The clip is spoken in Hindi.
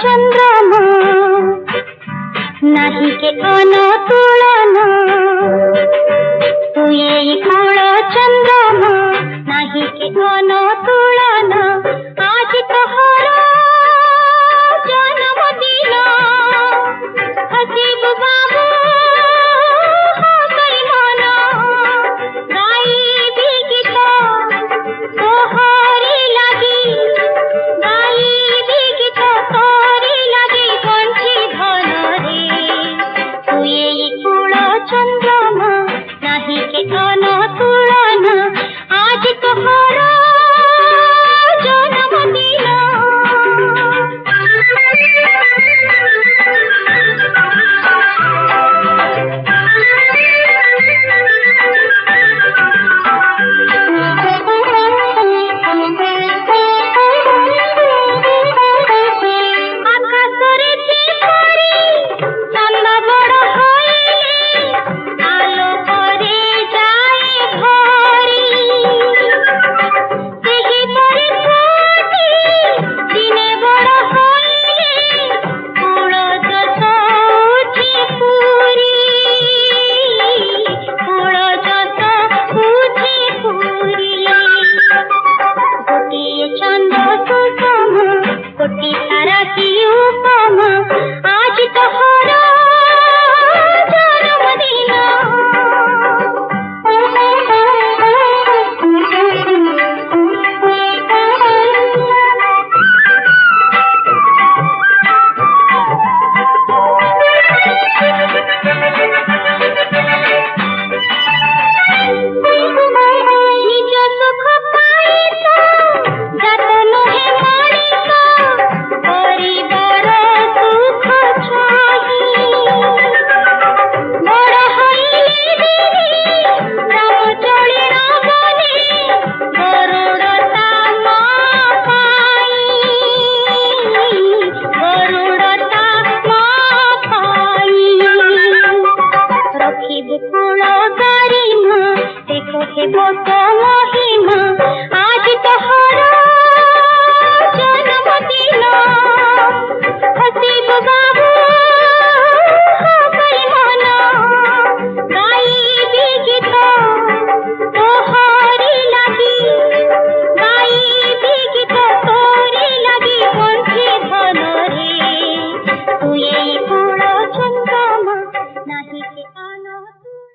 चंद्रमा नहीं के अनुतुलना तू ये कूल चंद्रमा नहीं के अनुतुलना आज तोहरा जन्मदिन हसीब बाबू हंसई मना गाई भी गीत तोहरी लगी गाई भी गीत तोहरी लगी बंशी धन रे तू ये कूल चंद्रमा नहीं के अनुतुलना आज तोहरा जन्मदिन आकाशरे जे परी चंद बड़ होइले आलोकरे जाए भरी सेही परी कोटी दिने बड़ होइले कूल जस उठी पुरी कूल जस उठी पुरी गोटिए चंद सुषम कोटि तारा की उपमा आज तोहरा जन्मदिन निज सुख पाई तो जतन है मानिक परिवार सुख छाही बड़ हईले दिनी राम चली रावणी गरुड़ता माँ पाई गरुड़ता माँ पाई रखिब कूल गरिमा देखो हे बत महिमा आज तोहरा जन्मदिन हसीब बाबू